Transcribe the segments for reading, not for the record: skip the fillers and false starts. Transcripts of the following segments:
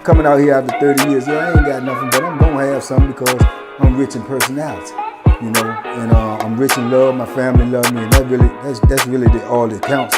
coming out here after 30 years. Yeah, I ain't got nothing, but I'm gonna have something because I'm rich in personality, you know, and I'm rich in love. My family love me, and that's really all that counts.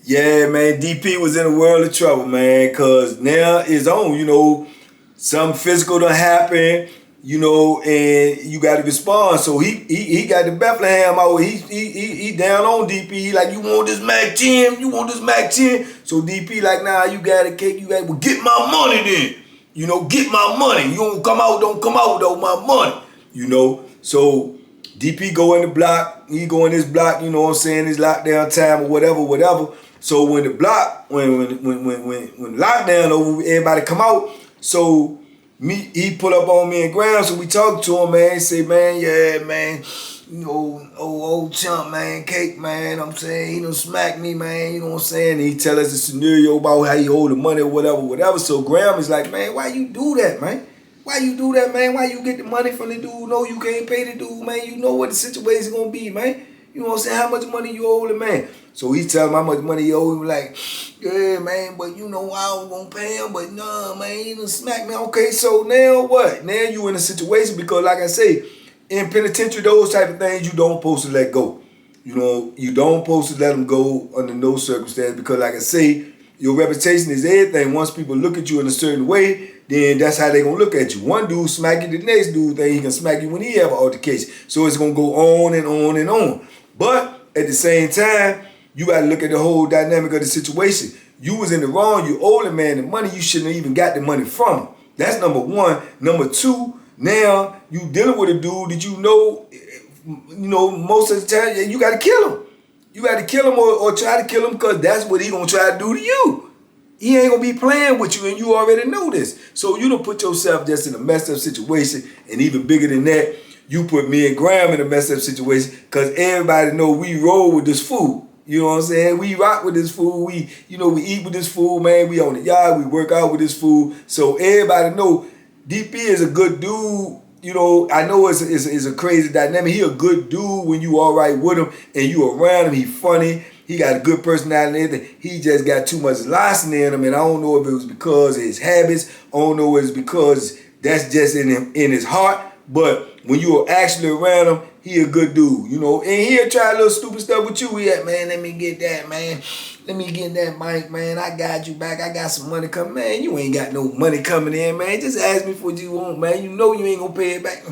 Yeah, man, DP was in a world of trouble, man, because now it's on, you know, something physical done happen, you know, and you got to respond. So he got the Bethlehem out. He down on DP. He like, you want this Mac 10? You want this Mac 10? So DP like, nah, you got a cake. You got, well, get my money then. You know, get my money. You don't come out without my money. You know, so DP go in the block. He go in his block. You know what I'm saying? His lockdown time or whatever. So when the block, when lockdown over, everybody come out. So he pull up on me and Graham. So we talk to him, man. He say, man, yeah, man, you know, old chump, man, Cake, man. I'm saying he done smack me, man. You know what I'm saying? And he tell us a scenario about how he hold the money or whatever. So Graham is like, man, why you do that, man? Why you do that, man? Why you get the money from the dude? No, you can't pay the dude, man. You know what the situation gonna be, man. You know what I'm saying? How much money you owe the man? So he tell him how much money he owe him. Like, yeah, man, but you know I was gonna pay him, but nah, man, he done smack me. Okay, so now what? Now you in a situation because, like I say, in penitentiary, those type of things you don't supposed to let go. You know, you don't supposed to let them go under no circumstance because, like I say, your reputation is everything. Once people look at you in a certain way, then that's how they gonna look at you. One dude smack you, the next dude think he can smack you when he have an altercation. So it's gonna go on and on and on. But at the same time, you got to look at the whole dynamic of the situation. You was in the wrong. You owe the man the money. You shouldn't have even got the money from him. That's number one. Number two, now you dealing with a dude that you know, most of the time, you got to kill him. You got to kill him or try to kill him because that's what he going to try to do to you. He ain't going to be playing with you, and you already know this. So you don't put yourself just in a messed up situation, and even bigger than that, you put me and Graham in a messed up situation because everybody know we roll with this food. You know what I'm saying? We rock with this food. We eat with this food, man. We on the yard. We work out with this food. So everybody know DP is a good dude. You know, I know it's a crazy dynamic. He a good dude when you all right with him and you around him. He funny. He got a good personality and everything. He just got too much larceny in him, and I don't know if it was because of his habits. I don't know if it's because that's just in his heart. But when you are actually around him, he a good dude, you know. And he'll try a little stupid stuff with you. He man, let me get that, man. Let me get that mic, man. I got you back. I got some money coming. Man, you ain't got no money coming in, man. Just ask me for what you want, man. You know you ain't gonna pay it back.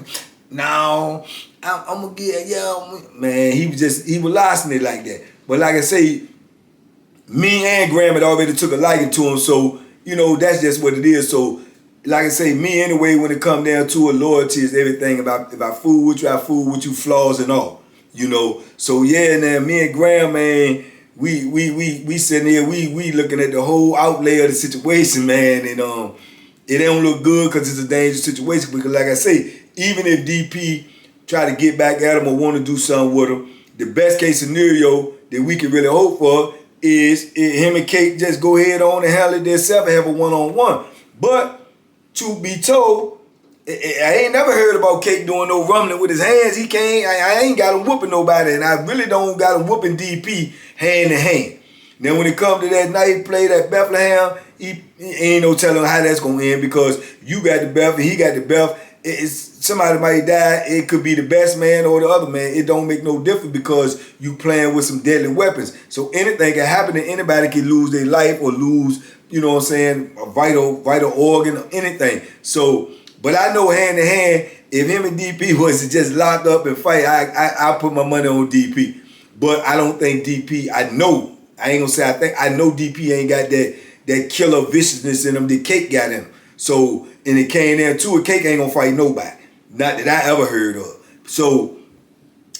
No, I'm gonna get, yeah. Man, he was larceny like that. But like I say, me and Graham had already took a liking to him. So, you know, that's just what it is. So, like I say, me anyway, when it come down to it, loyalty is everything about food with you, I food with you, flaws and all, you know. So yeah, now me and Graham, man, we sitting here, we looking at the whole outlay of the situation, man, and it don't look good because it's a dangerous situation. Because like I say, even if DP try to get back at him or want to do something with him, the best case scenario that we can really hope for is him and Cake just go ahead on and handle it themselves and have a one-on-one. But truth be told, I ain't never heard about Cake doing no rumbling with his hands. He can't. I ain't got him whooping nobody, and I really don't got him whooping DP hand to hand. Then when it come to that night play, that Bethlehem, he ain't no telling how that's gonna end because you got the Beth and he got the Beth. Somebody might die. It could be the best man or the other man. It don't make no difference because you playing with some deadly weapons. So anything can happen to anybody. Can lose their life or lose, you know what I'm saying, a vital organ or anything. So, but I know hand to hand, if him and DP was to just lock up and fight, I put my money on DP. But I don't think DP, I ain't gonna say I think, I know DP ain't got that killer viciousness in him that Cake got in him. So, and it came there too, Cake ain't gonna fight nobody. Not that I ever heard of. So,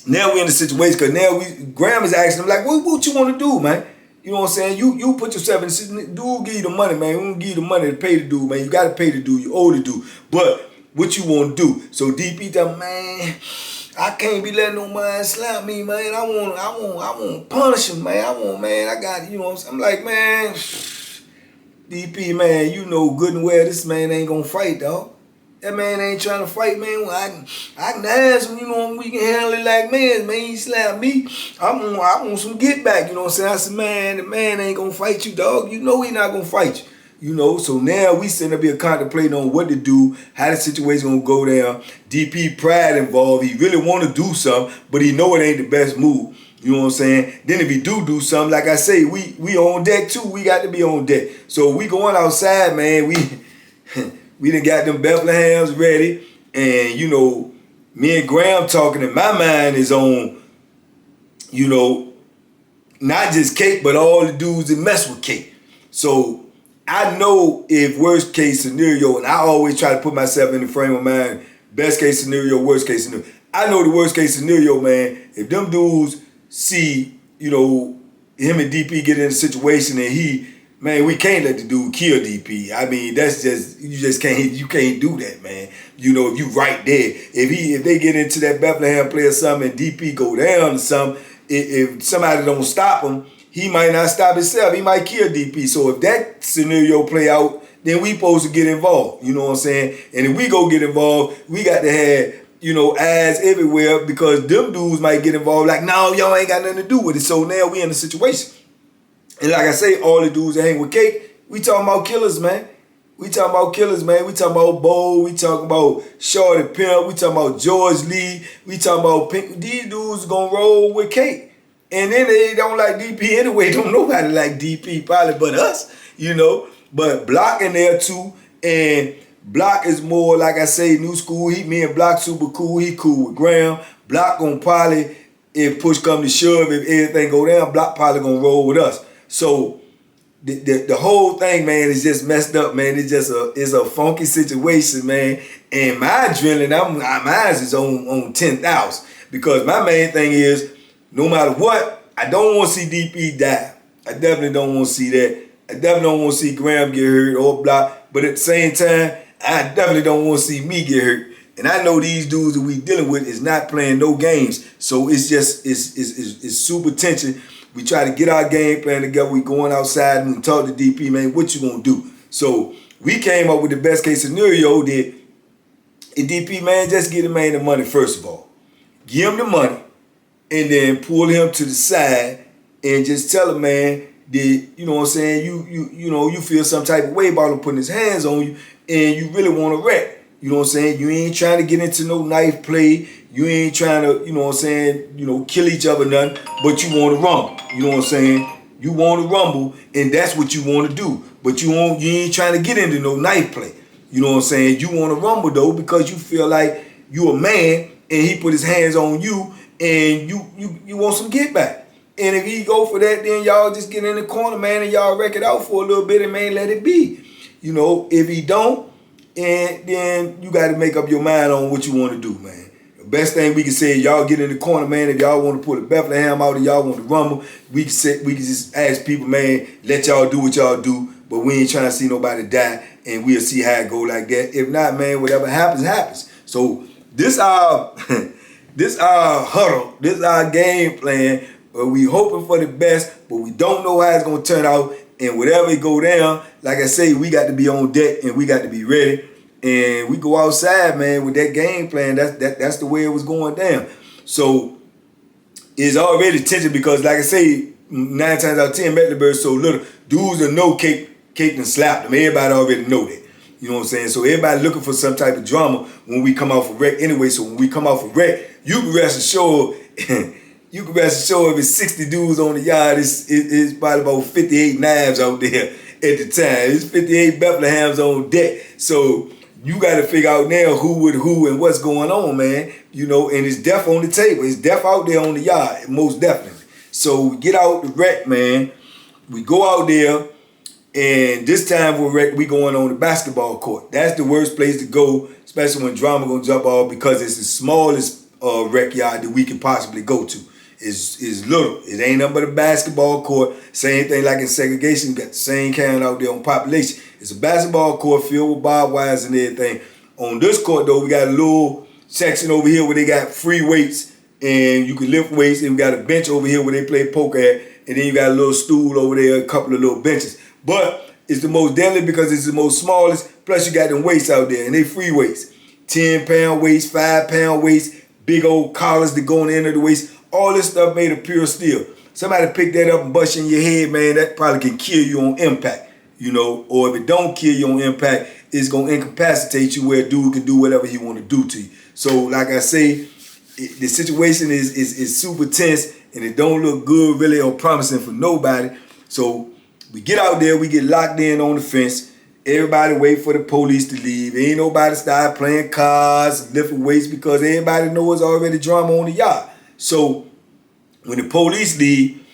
now we in the situation, because now Graham is asking him, like, what you want to do, man? You know what I'm saying? You put yourself in the situation, dude give you the money, man. We don't give you the money to pay the dude, man. You got to pay the dude, you owe the dude. But what you want to do? So DP tell him, man, I can't be letting no man slap me, man. I want to punish him, man. I got, you know what I'm saying? I'm like, man, DP, man, you know good and well this man ain't going to fight, dog. That man ain't trying to fight, man. Well, I can ask him, you know, we can handle it like men, man. He slapped me. I want some get back, you know what I'm saying? I said, man, the man ain't gonna fight you, dog. You know he not gonna fight you. You know, so now we sitting up here contemplating on what to do, how the situation gonna go down. DP pride involved. He really want to do something, but he know it ain't the best move. You know what I'm saying? Then if he do something, like I say, we on deck too. We got to be on deck. So we going outside, man. We done got them Bethlehems ready, and you know, me and Graham talking, and my mind is on, you know, not just Cake, but all the dudes that mess with Cake. So I know if worst case scenario, and I always try to put myself in the frame of mind, best case scenario, worst case scenario. I know the worst case scenario, man, if them dudes see, you know, him and DP get in a situation and man, we can't let the dude kill DP. I mean, that's just, you can't do that, man. You know, if you right there, if they get into that Bethlehem play or something and DP go down or something, if somebody don't stop him, he might not stop himself. He might kill DP. So if that scenario play out, then we supposed to get involved. You know what I'm saying? And if we go get involved, we got to have, you know, eyes everywhere, because them dudes might get involved like, no, y'all ain't got nothing to do with it. So now we in a situation. And like I say, all the dudes that hang with Cake, we talking about killers, man. We talking about killers, man. We talking about Bo. We talking about Shorty Pimp. We talking about George Lee. We talking about Pink. These dudes gonna roll with Cake. And then they don't like DP anyway. Don't nobody like DP probably but us, you know. But Block in there too. And Block is more, like I say, new school. Me and Block super cool. He cool with Graham. Block gonna probably, if push come to shove, if everything go down, Block probably gonna roll with us. So the whole thing, man, is just messed up, man. It's just a funky situation, man. And my adrenaline, mine is on 10,000. Because my main thing is, no matter what, I don't want to see DP die. I definitely don't want to see that. I definitely don't want to see Graham get hurt or Block. But at the same time, I definitely don't want to see me get hurt. And I know these dudes that we dealing with is not playing no games. So it's just, it's super tension. We try to get our game plan together. We going outside and talk to DP, man, what you gonna do? So we came up with the best case scenario that DP, man, just get the man the money first of all. Give him the money and then pull him to the side and just tell him, man, that, you know what I'm saying, you know, you feel some type of way about him putting his hands on you and you really want to wreck. You know what I'm saying? You ain't trying to get into no knife play. You ain't trying to, you know what I'm saying, you know, kill each other nothing, but you want to rumble. You know what I'm saying? You want to rumble, and that's what you want to do. But you ain't trying to get into no knife play. You know what I'm saying? You want to rumble, though, because you feel like you a man, and he put his hands on you, and you want some get back. And if he go for that, then y'all just get in the corner, man, and y'all wreck it out for a little bit and, man, let it be. You know, if he don't, and then you got to make up your mind on what you want to do, man. The best thing we can say is y'all get in the corner, man. If y'all want to pull a Bethlehem out and y'all want to rumble, we can just ask people, man, let y'all do what y'all do, but we ain't trying to see nobody die, and we'll see how it go like that. If not, man, whatever happens, happens. So this our huddle, this our game plan. We hoping for the best, but we don't know how it's gonna turn out. And whatever it go down, like I say, we got to be on deck and we got to be ready. And we go outside, man, with that game plan. That's the way it was going down. So it's already tension because, like I say, 9 times out of 10, Mecklenburg so little. Dudes that know Cake and slap them. Everybody already know that. You know what I'm saying? So everybody looking for some type of drama when we come out for wreck anyway. So when we come out for wreck, you can rest assured. You can rest assured if it's 60 dudes on the yard, it's probably about 58 knives out there at the time. It's 58 Bethlehems on deck. So you got to figure out now who with who and what's going on, man. You know, and it's death on the table. It's death out there on the yard, most definitely. So we get out the wreck, man. We go out there, and this time we going on the basketball court. That's the worst place to go, especially when drama gonna jump off, because it's the smallest rec yard that we can possibly go to. Is little. It ain't nothing but a basketball court. Same thing like in segregation, you got the same kind out there on population. It's a basketball court filled with barbed wires and everything. On this court though, we got a little section over here where they got free weights and you can lift weights, and we got a bench over here where they play poker at, and then you got a little stool over there, a couple of little benches. But it's the most deadly because it's the most smallest, plus you got them weights out there, and they free weights. 10-pound weights, 5-pound weights, big old collars that go on the end of the waist. All this stuff made of pure steel. Somebody pick that up and bust you in your head, man, that probably can kill you on impact, you know, or if it don't kill you on impact, it's going to incapacitate you where a dude can do whatever he want to do to you. So, like I say, the situation is super tense, and it don't look good really or promising for nobody. So, we get out there, we get locked in on the fence. Everybody wait for the police to leave. Ain't nobody start playing cards, lifting weights, because everybody knows already drama on the yard. So, when the police leave,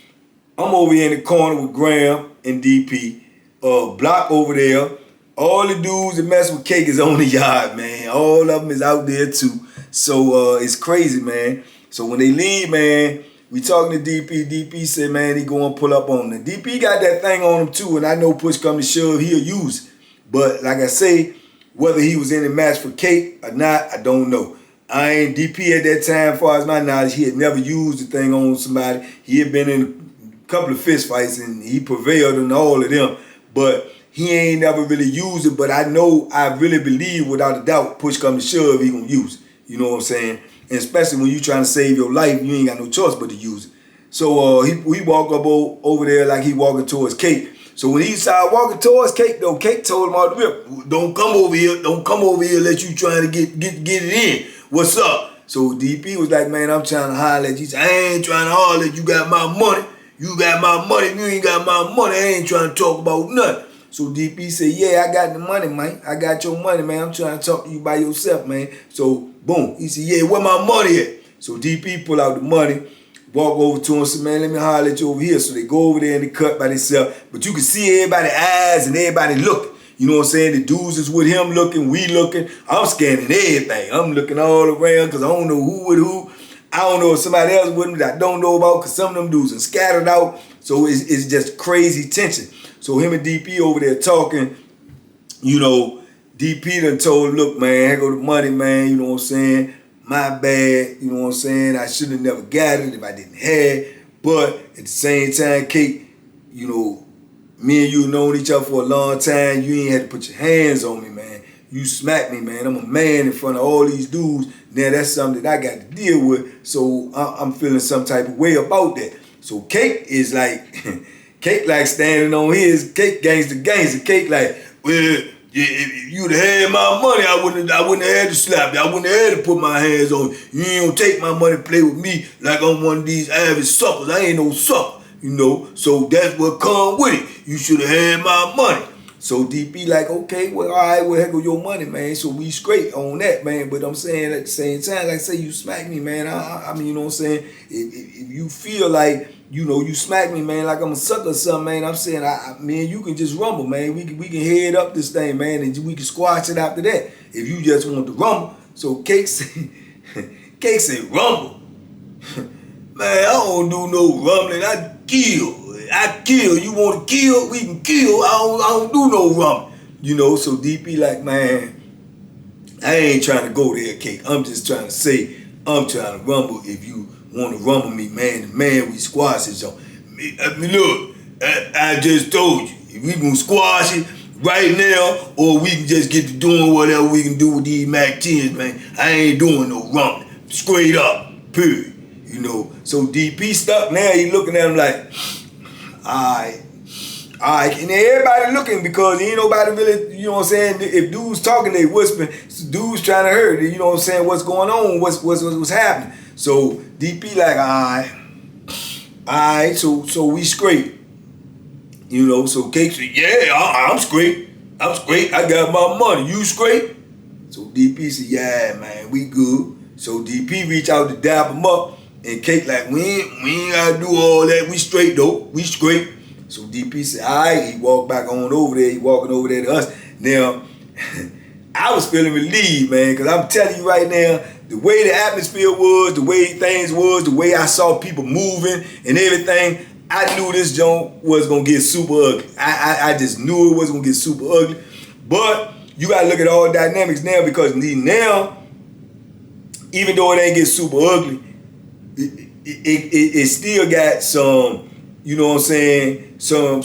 I'm over here in the corner with Graham and DP, block over there. All the dudes that mess with Cake is on the yard, man. All of them is out there too. So it's crazy, man. So when they leave, man, we talking to DP. DP said, man, he going to pull up on them. DP got that thing on him too, and I know push come to shove, he'll use it. But like I say, whether he was in the match for Cake or not, I don't know. I ain't DP at that time, as far as my knowledge, he had never used the thing on somebody. He had been in a couple of fist fights and he prevailed in all of them. But he ain't never really used it. But I know, I really believe without a doubt, push come to shove, he gonna use it. You know what I'm saying? And especially when you trying to save your life, you ain't got no choice but to use it. So he walk up over there like he walking towards Cake. So when he started walking towards Cake, though, Cake told him all the rip, don't come over here, let you trying to get it in. What's up? So DP was like, man, I'm trying to holler at you. He said, I ain't trying to holler at you. Got my money. You got my money. If you ain't got my money, I ain't trying to talk about nothing. So DP said, yeah, I got the money, man. I got your money, man. I'm trying to talk to you by yourself, man. So, boom. He said, yeah, where my money at? So DP pull out the money, walk over to him and say, man, let me holler at you over here. So they go over there and they cut by themselves. But you can see everybody's eyes and everybody looking. You know what I'm saying? The dudes is with him looking, we looking. I'm scanning everything. I'm looking all around because I don't know who with who. I don't know if somebody else with me that I don't know about because some of them dudes are scattered out. So it's just crazy tension. So him and DP over there talking, you know, DP done told him, look, man, here go the money, man. You know what I'm saying? My bad. You know what I'm saying? I should have never got it if I didn't have it. But at the same time, Cake, you know, me and you known each other for a long time. You ain't had to put your hands on me, man. You smacked me, man. I'm a man in front of all these dudes. Now that's something that I got to deal with. So I'm feeling some type of way about that. So Cake is like, Cake like standing on his. Cake gangster. Cake like, well, if you'd have had my money, I wouldn't have had to slap you. I wouldn't have had to put my hands on you. You ain't gonna take my money and play with me like I'm one of these average suckers. I ain't no sucker. You know, so that's what come with it. You should have had my money. So DP like, okay, well, all right, well, heck with your money, man. So we straight on that, man. But I'm saying at the same time, like I say, you smack me, man. I mean, you know what I'm saying? If you feel like, you know, you smack me, man, like I'm a sucker or something, man, I'm saying, man, you can just rumble, man. We can head up this thing, man, and we can squash it after that. If you just want to rumble. So Cake said, rumble. Man, I don't do no rumbling. I kill. You want to kill? We can kill. I don't do no rumbling. You know, so DP like, man, I ain't trying to go there, Cake. I'm just trying to say, I'm trying to rumble. If you want to rumble me, man, we squash it. So, I mean, look, I just told you, if we can squash it right now, or we can just get to doing whatever we can do with these Mac 10s, man. I ain't doing no rumbling. Straight up, period. You know, so DP stuck now. He looking at him like, all right. And everybody looking because ain't nobody really, you know what I'm saying? If dudes talking, they whispering. Dudes trying to hurt. You know what I'm saying? What's going on? What's happening? So DP like, all right. So we straight. You know, so Cake said, yeah, I'm straight. I got my money. You straight? So DP said, yeah, man, we good. So DP reach out to dap him up. And Cake like, we ain't gotta do all that. We straight though. We straight. So DP said, all right. He walked back on over there. He walking over there to us. Now, I was feeling relieved, man, because I'm telling you right now, the way the atmosphere was, the way things was, the way I saw people moving and everything, I knew this joint was gonna get super ugly. I just knew it was gonna get super ugly. But you gotta look at all the dynamics now because now, even though it ain't get super ugly, it still got some, you know what I'm saying, some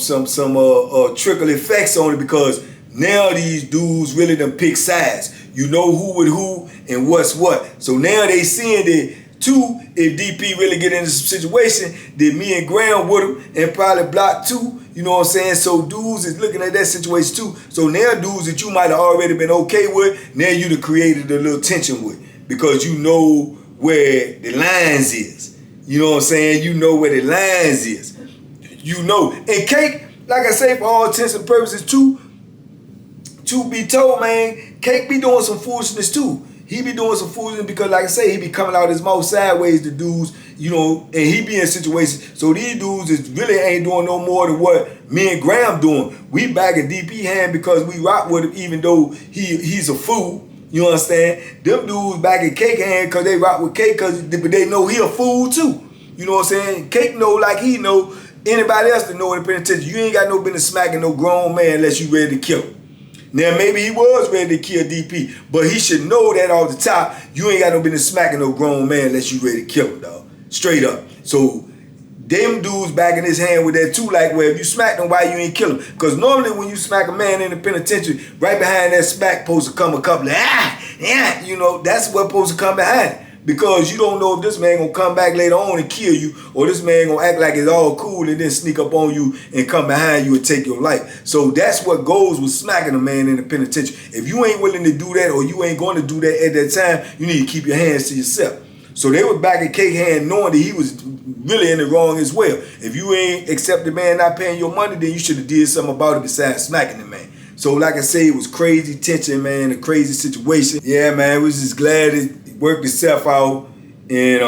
trickle effects on it because Now these dudes really done pick sides. You know who with who and what's what. So now they seeing that too, if DP really get into some situation, then me and Graham with him and probably block too. You know what I'm saying? So dudes is looking at that situation too. So now dudes that you might have already been okay with, now you done created a little tension with. Because you know where the lines is. You know what I'm saying? You know where the lines is. You know. And Cake, like I say, for all intents and purposes too, to be told, man, Cake be doing some foolishness too. He be doing some foolishness because, like I say, he be coming out his mouth sideways to dudes, you know, and he be in situations. So these dudes is really ain't doing no more than what me and Graham doing. We back in DP hand because we rock with him, even though he's a fool. You understand? Them dudes back in Cake hand because they rock with Cake because they know he a fool too. You know what I'm saying? Cake know like he know anybody else to know in the penitentiary. You ain't got no business smacking no grown man unless you ready to kill him. Now, maybe he was ready to kill DP, but he should know that off the top, you ain't got no business smacking no grown man unless you ready to kill him, dog. Straight up. So, them dudes back in his hand with that too, like, well, if you smack them, why you ain't kill him? Because normally when you smack a man in the penitentiary, right behind that smack supposed to come a couple of, you know, that's what supposed to come behind it. Because you don't know if this man gonna come back later on and kill you, or this man gonna act like it's all cool and then sneak up on you and come behind you and take your life. So that's what goes with smacking a man in the penitentiary. If you ain't willing to do that, or you ain't going to do that at that time, you need to keep your hands to yourself. So they were back at Cake hand knowing that he was really in the wrong as well. If you ain't accept the man not paying your money, then you should have did something about it besides smacking the man. So like I say, it was crazy tension, man, a crazy situation. Yeah, man, we was just glad it worked itself out and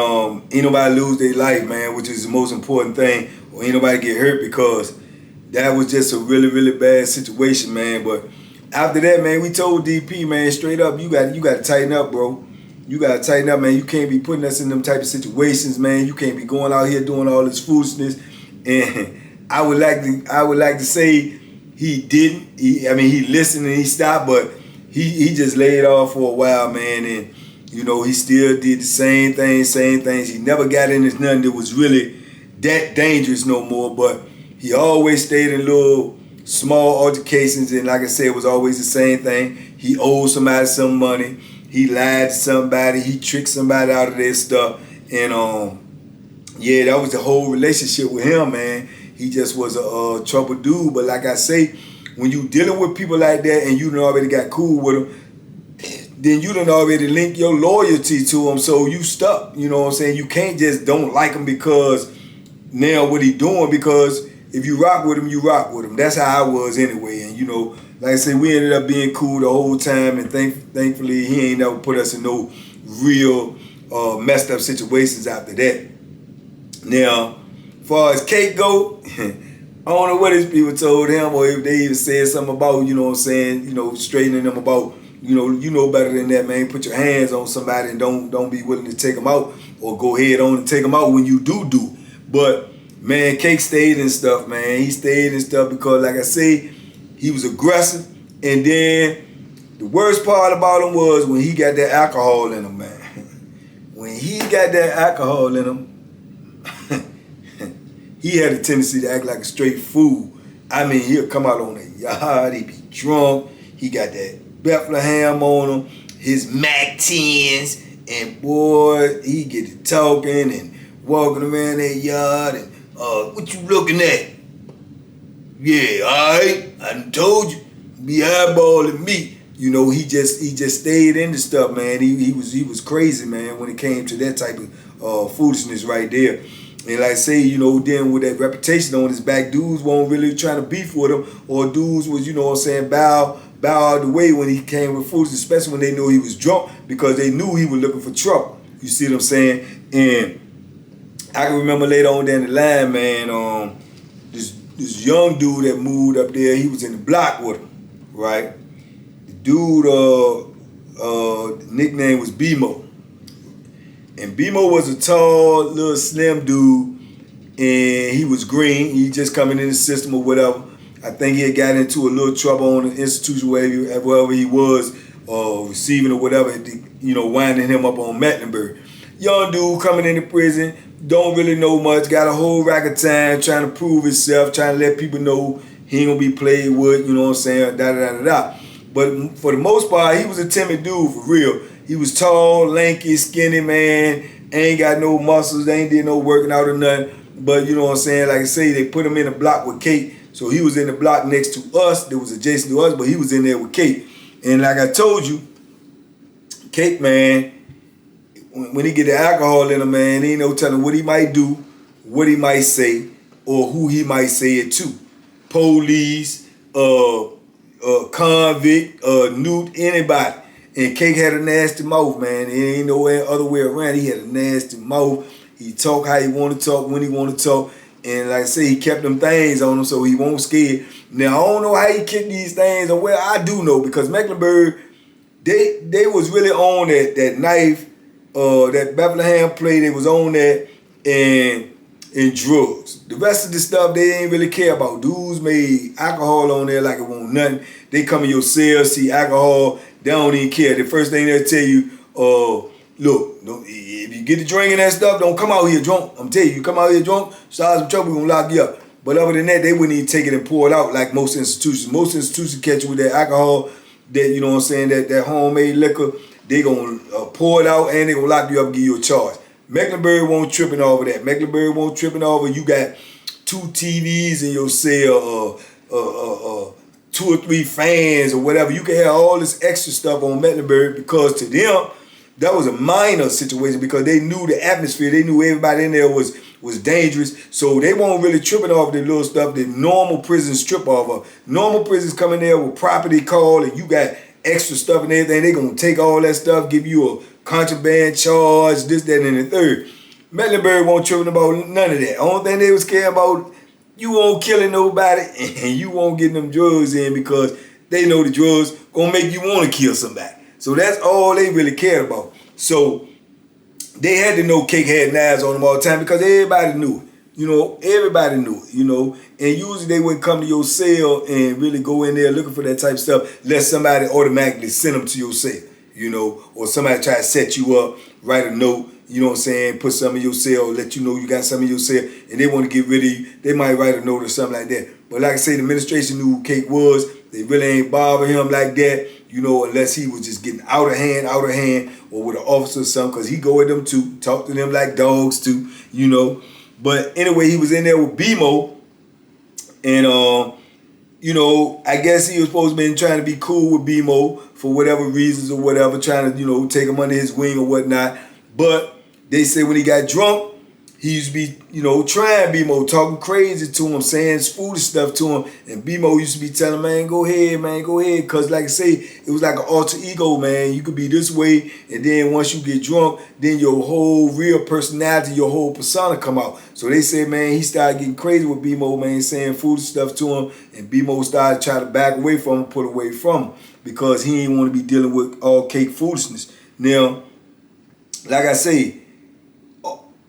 ain't nobody lose their life, man, which is the most important thing, or ain't nobody get hurt, because that was just a really, really bad situation, man. But after that, man, we told DP, man, straight up, you got to tighten up, bro. You got to tighten up, man. You can't be putting us in them type of situations, man. You can't be going out here doing all this foolishness. And I would like to say he didn't. He listened and he stopped, but he just laid off for a while, man. And you know, he still did the same things. He never got into nothing that was really that dangerous no more, but he always stayed in little small altercations, and like I said, it was always the same thing. He owed somebody some money. He lied to somebody. He tricked somebody out of their stuff. And yeah, that was the whole relationship with him, man. He just was a troubled dude. But like I say, when you dealing with people like that and you done already got cool with them, then you done already link your loyalty to him, so you stuck. You know what I'm saying? You can't just don't like him because now what he doing, because if you rock with him, you rock with him. That's how I was anyway. And you know, like I said, we ended up being cool the whole time, and thankfully he ain't never put us in no real messed up situations after that. Now, as far as Cake go, I don't know what his people told him, or if they even said something about, you know what I'm saying, you know, straightening them about, you know better than that, man. Put your hands on somebody and don't be willing to take them out, or go ahead on and take them out when you do. But man, Cake stayed and stuff, man. He stayed and stuff because, like I say, he was aggressive. And then the worst part about him was when he got that alcohol in him, man. When he got that alcohol in him, he had a tendency to act like a straight fool. I mean, he'll come out on the yard, he be drunk, he got that Bethlehem on him, his Mac 10s, and boy, he get to talking and walking around that yard and, what you looking at? Yeah, alright, I done told you, be eyeballing me. You know, he just stayed into stuff, man. He was crazy, man, when it came to that type of foolishness right there. And like I say, you know, then with that reputation on his back, dudes weren't really trying to beef with him, or dudes was, you know what I'm saying, bow out the way when he came with foolishness, especially when they knew he was drunk, because they knew he was looking for trouble. You see what I'm saying? And I can remember later on down the line, man, this young dude that moved up there, he was in the block with him, right? The dude, nickname was BMO. And BMO was a tall, little slim dude, and he was green. He just coming in the system or whatever. I think he had got into a little trouble on the institution wherever he was, receiving or whatever, you know, winding him up on Mecklenburg. Young dude coming into prison, don't really know much, got a whole rack of time, trying to prove himself, trying to let people know He ain't gonna be played with, you know what I'm saying, da da da da. But for the most part, he was a timid dude for real. He was tall, lanky, skinny, man. Ain't got no muscles, ain't did no working out or nothing. But you know what I'm saying, like I say, they put him in a block with Cake. So he was in the block next to us, that was adjacent to us, but he was in there with Cake. And like I told you, Cake, man, when he get the alcohol in him, man, ain't no telling what he might do, what he might say, or who he might say it to. Police, convict, Newt, anybody. And Cake had a nasty mouth, man. There ain't no other way around. He had a nasty mouth. He talk how he want to talk, when he want to talk. And like I say, he kept them things on him so he won't scared. Now, I don't know how he kept these things. Or well, I do know because Mecklenburg, they was really on that knife, that Bethlehem play. They was on that and drugs. The rest of the stuff they ain't really care about. Dudes made alcohol on there like it won't nothing. They come in your cell, see alcohol, they don't even care. The first thing they'll tell you, look, if you get to drinking that stuff, don't come out here drunk. I'm telling you come out here drunk, start some trouble, we're gonna lock you up. But other than that, they wouldn't even take it and pour it out like most institutions. Most institutions catch you with that alcohol, that, you know what I'm saying, that homemade liquor, they gonna pour it out and they gonna lock you up and give you a charge. Mecklenburg won't tripping over that. Mecklenburg won't tripping over. You got 2 TVs in your cell, 2 or 3 fans or whatever. You can have all this extra stuff on Mecklenburg because to them, that was a minor situation because they knew the atmosphere. They knew everybody in there was dangerous. So they won't really tripping off the little stuff that normal prisons trip off of. Normal prisons come in there with property call and you got extra stuff and everything. They gonna take all that stuff, give you a contraband charge, this, that, and the third. Mecklenburg won't tripping about none of that. Only thing they was caring about, you won't killing nobody and you won't get them drugs in because they know the drugs gonna make you want to kill somebody. So that's all they really cared about. So they had to know Cake had knives on them all the time because everybody knew it. You know, everybody knew it, you know. And usually they wouldn't come to your cell and really go in there looking for that type of stuff unless somebody automatically sent them to your cell, you know, or somebody try to set you up, write a note, you know what I'm saying, put some in your cell, let you know you got some in your cell, and they want to get rid of you. They might write a note or something like that. But like I say, the administration knew who Cake was. They really ain't bother him like that, you know, unless he was just getting out of hand, or with an officer or something, because he go with them too, talk to them like dogs too, you know. But anyway, he was in there with BMO, and you know, I guess he was supposed to be trying to be cool with BMO for whatever reasons or whatever, trying to, you know, take him under his wing or whatnot. But they say when he got drunk, he used to be, you know, trying BMO, talking crazy to him, saying foolish stuff to him. And BMO used to be telling him, man, go ahead, man, go ahead. Because like I say, it was like an alter ego, man. You could be this way, and then once you get drunk, then your whole real personality, your whole persona come out. So they say, man, he started getting crazy with BMO, man, saying foolish stuff to him. And BMO started trying to back away from him, pull away from him, because he didn't want to be dealing with all Cake foolishness. Now, like I say,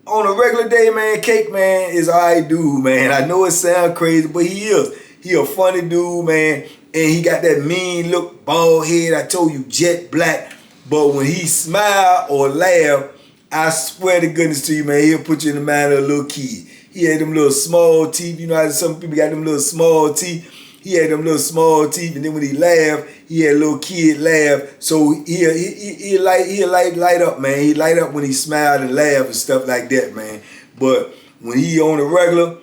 on a regular day, man, Cake, man, is all right dude, man. I know it sounds crazy, but he is. He a funny dude, man. And he got that mean look, bald head, I told you, jet black. But when he smile or laugh, I swear to goodness to you, man, he'll put you in the mind of a little kid. He had them little small teeth. You know how some people got them little small teeth? He had them little small teeth, and then when he laughed, he had a little kid laugh. So he light up, man. He light up when he smiled and laughed and stuff like that, man. But when he on the regular,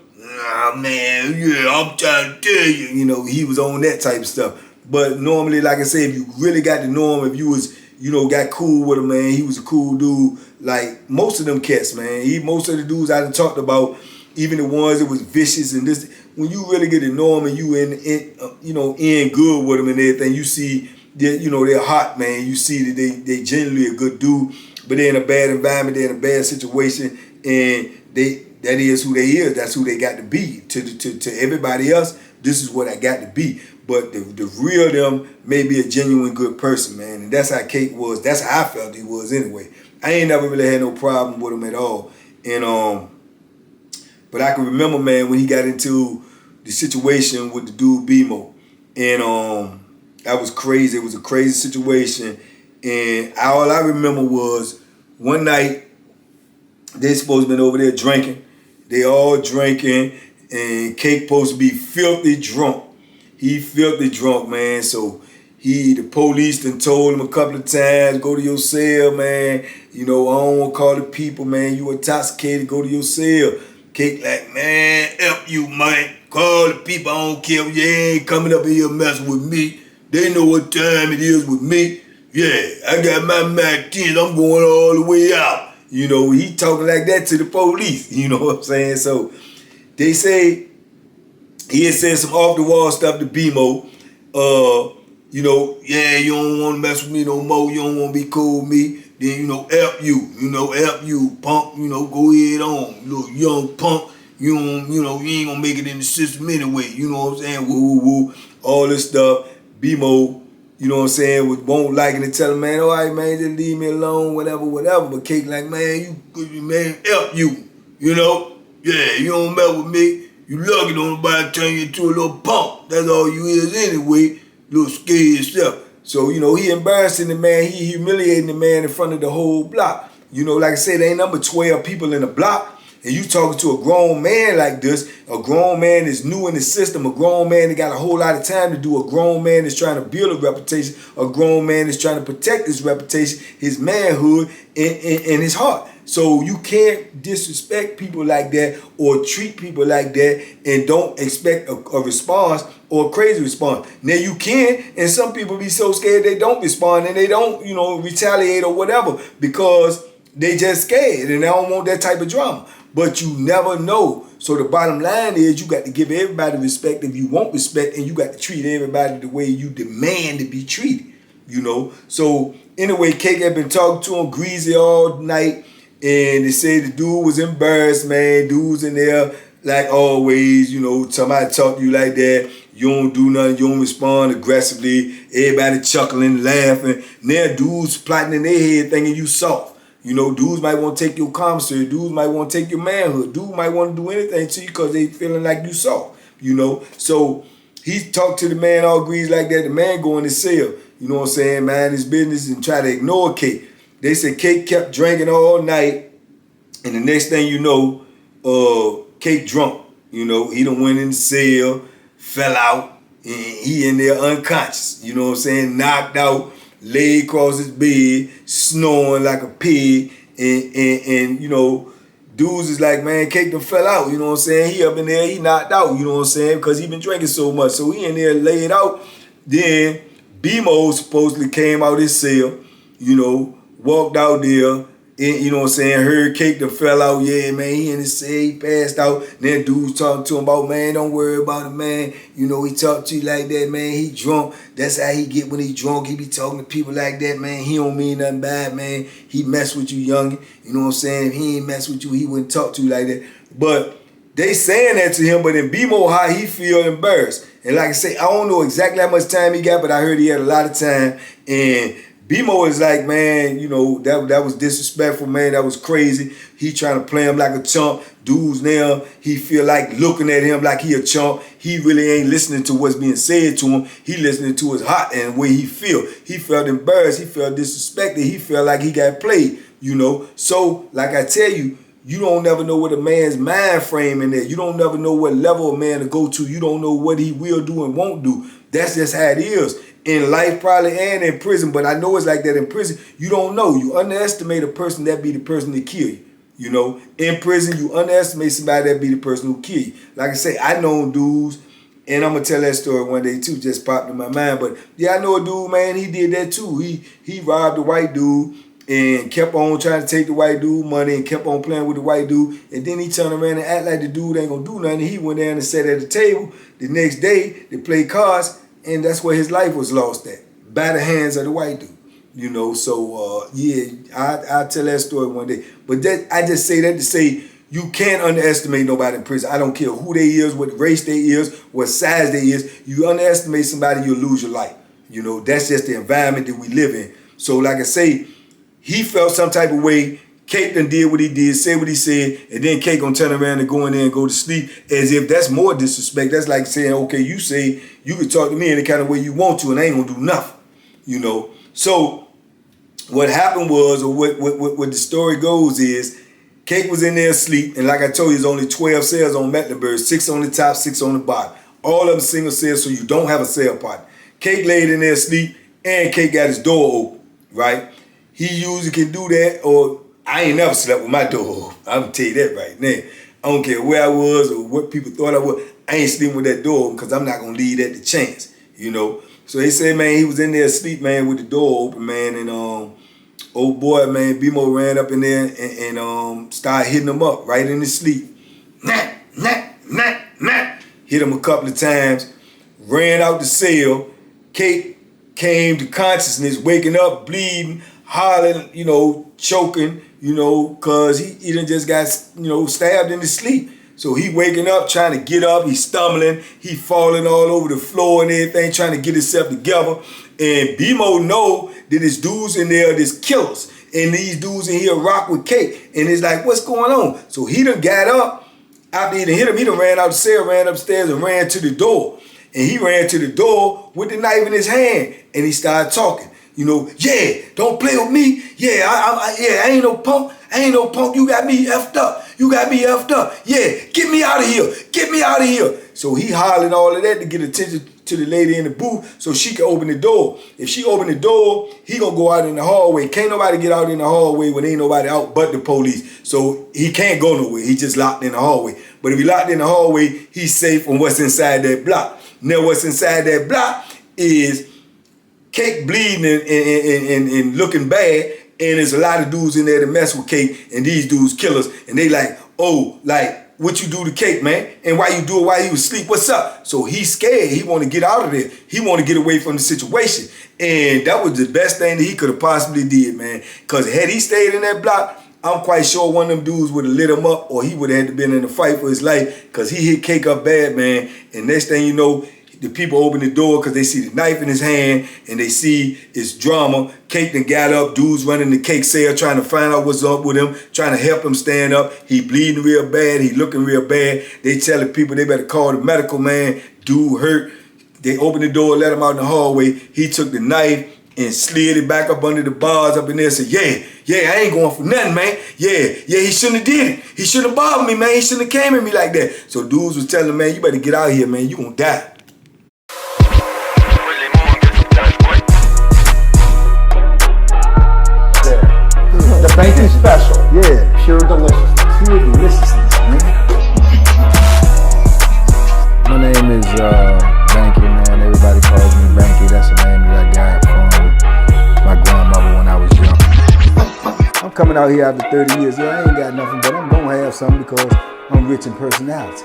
man, yeah, I'm trying to tell you, you know, he was on that type of stuff. But normally, like I say, if you really got to know him, if you was, you know, got cool with him, man, he was a cool dude. Like most of them cats, man. Most of the dudes I done talked about, even the ones that was vicious and this, when you really get to know them and you in good with them and everything, you see that, you know, they're hot, man. You see that they genuinely a good dude, but they're in a bad environment, they're in a bad situation, and that is who they is. That's who they got to be. To everybody else, this is what I got to be. But the real them may be a genuine good person, man. And that's how Cake was. That's how I felt he was anyway. I ain't never really had no problem with him at all. And but I can remember, man, when he got into the situation with the dude BMO. And that was crazy. It was a crazy situation. And all I remember was one night, they supposed to been over there drinking. They all drinking, and Cake supposed to be filthy drunk. he filthy drunk, man. So the police done told him a couple of times, go to your cell, man. You know, I don't want to call the people, man. You intoxicated, go to your cell. Cake like, man, help you, man. Call the people, I don't care. You ain't coming up in here messing with me. They know what time it is with me. Yeah, I got my Mac 10, I'm going all the way out. You know, he talking like that to the police. You know what I'm saying? So they say he had said some off the wall stuff to BMO. You know, yeah, you don't want to mess with me no more. You don't want to be cool with me. Then, you know, help you, punk. You know, go ahead on, you little young punk. You ain't gonna make it in the system anyway. You know what I'm saying? Woo, woo, woo. All this stuff. BMO, you know what I'm saying, won't like it and tell him, man, all right, man, just leave me alone, whatever. But Cake like, man, man, help you. You know? Yeah, you don't mess with me. You lucky don't nobody turn you into a little punk. That's all you is anyway. Little scared stuff. So, you know, he embarrassing the man, he humiliating the man in front of the whole block. You know, like I said, there ain't number 12 people in the block. And you talking to a grown man like this, a grown man is new in the system, a grown man that got a whole lot of time to do, a grown man that's trying to build a reputation, a grown man that's trying to protect his reputation, his manhood, and his heart. So you can't disrespect people like that or treat people like that and don't expect a response or a crazy response. Now you can, and some people be so scared they don't respond and they don't, you know, retaliate or whatever because they just scared and they don't want that type of drama. But you never know. So the bottom line is you got to give everybody respect if you want respect, and you got to treat everybody the way you demand to be treated, you know. So anyway, Cake had been talking to him greasy all night, and they say the dude was embarrassed, man. Dude's in there like always, you know, somebody talk to you like that. You don't do nothing, you don't respond aggressively. Everybody chuckling, laughing. Now dudes plotting in their head thinking you soft. You know, dudes might want to take your commissary. Dudes might want to take your manhood. Dudes might want to do anything to you because they feeling like you soft, you know. So he talked to the man all greasy like that. The man go in his cell, you know what I'm saying, mind his business and try to ignore Cake. They said Cake kept drinking all night. And the next thing you know, Cake drunk. You know, he done went in the cell, fell out, and he in there unconscious. You know what I'm saying, knocked out. Lay across his bed, snoring like a pig, and you know, dudes is like, man, Cake done fell out, you know what I'm saying? He up in there, he knocked out, you know what I'm saying? Because he been drinking so much. So he in there laid out. Then BMO supposedly came out his cell, you know, walked out there, and, you know what I'm saying, heard Cake done fell out, yeah, man, he in his cell, he passed out. Then dudes talking to him about, man, don't worry about it, man. You know, he talk to you like that, man, he drunk. That's how he get when he drunk. He be talking to people like that, man. He don't mean nothing bad, man. He mess with you, youngin'. You know what I'm saying? If he ain't mess with you, he wouldn't talk to you like that. But they saying that to him, but in BMO, how he feel embarrassed. And like I say, I don't know exactly how much time he got, but I heard he had a lot of time. And BMO is like, man, you know, that was disrespectful, man. That was crazy. He trying to play him like a chump. Dudes now, he feel like looking at him like he a chump. He really ain't listening to what's being said to him. He listening to his heart and the way he feel. He felt embarrassed. He felt disrespected. He felt like he got played, you know. So, like I tell you, you don't never know what a man's mind frame in there. You don't never know what level a man to go to. You don't know what he will do and won't do. That's just how it is. In life probably and in prison, but I know it's like that in prison. You don't know. You underestimate a person, that be the person that kill you. You know, in prison, you underestimate somebody, that be the person who kill you. Like I say, I know dudes, and I'm going to tell that story one day too, just popped in my mind. But yeah, I know a dude, man, he did that too. He robbed a white dude and kept on trying to take the white dude money and kept on playing with the white dude. And then he turned around and act like the dude ain't going to do nothing. He went down and sat at the table. The next day, they played cards. And that's where his life was lost at, by the hands of the white dude, you know. So, yeah, I'll tell that story one day. But that I just say that to say you can't underestimate nobody in prison. I don't care who they is, what race they is, what size they is. You underestimate somebody, you'll lose your life. You know, that's just the environment that we live in. So, like I say, he felt some type of way. Cake done did what he did, said what he said, and then Cake gonna turn around and go in there and go to sleep as if that's more disrespect. That's like saying, okay, you say you can talk to me any kind of way you want to and I ain't gonna do nothing, you know. So what happened was, or what the story goes is, Cake was in there asleep, and like I told you, there's only 12 cells on Mecklenburg, 6 on the top, 6 on the bottom. All of them single cell, so you don't have a cell partner. Cake laid in there asleep, and Cake got his door open, right? He usually can do that, or I ain't never slept with my door open. I'm gonna tell you that right now. I don't care where I was or what people thought I was. I ain't sleeping with that door open because I'm not gonna leave that to chance, you know. So they say, man, he was in there asleep, man, with the door open, man, and old boy, man, BMO ran up in there and started hitting him up right in his sleep. Nah, nah, nah, nah. Hit him a couple of times, ran out the cell. Cake came to consciousness, waking up, bleeding, hollering, you know, choking, you know, cause he done just got, you know, stabbed in his sleep. So he waking up, trying to get up, he's stumbling, he falling all over the floor and everything, trying to get himself together. And BMO know that there's dudes in there, there's killers. And these dudes in here rock with Cake. And it's like, what's going on? So he done got up. After he done hit him, he done ran out the cell, ran upstairs and ran to the door. And he ran to the door with the knife in his hand. And he started talking. You know, yeah, don't play with me. Yeah, I ain't no punk. I ain't no punk. You got me effed up. You got me effed up. Yeah, get me out of here. Get me out of here. So he hollering all of that to get attention to the lady in the booth so she can open the door. If she open the door, he gonna go out in the hallway. Can't nobody get out in the hallway when ain't nobody out but the police. So he can't go nowhere. He just locked in the hallway. But if he locked in the hallway, he's safe from what's inside that block. Now what's inside that block is Cake bleeding and looking bad, and there's a lot of dudes in there that mess with Cake, and these dudes killers, and they like, oh, like, what you do to Cake, man? And why you do it while he was asleep? What's up? So he's scared. He want to get out of there. He want to get away from the situation. And that was the best thing that he could have possibly did, man. Because had he stayed in that block, I'm quite sure one of them dudes would have lit him up, or he would have had to been in a fight for his life, because he hit Cake up bad, man. And next thing you know, the people open the door because they see the knife in his hand and they see it's drama. Cake done got up, dudes running the Cake cell trying to find out what's up with him, trying to help him stand up. He bleeding real bad, he looking real bad. They telling people they better call the medical man. Dude hurt. They opened the door, let him out in the hallway. He took the knife and slid it back up under the bars up in there and said, yeah, I ain't going for nothing, man. Yeah, he shouldn't have did it. He shouldn't have bothered me, man. He shouldn't have came at me like that. So dudes was telling him, man, you better get out of here, man. You gonna die. The bacon special. Yeah. Pure deliciousness. Pure deliciousness, man. My name is Banky, man. Everybody calls me Banky. That's the name that I got from my grandmother when I was young. I'm coming out here after 30 years. Yeah, I ain't got nothing, but I'm gonna have something because I'm rich in personality,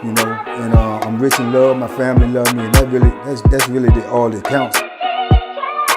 you know, and I'm rich in love. My family love me, and that's really all that counts.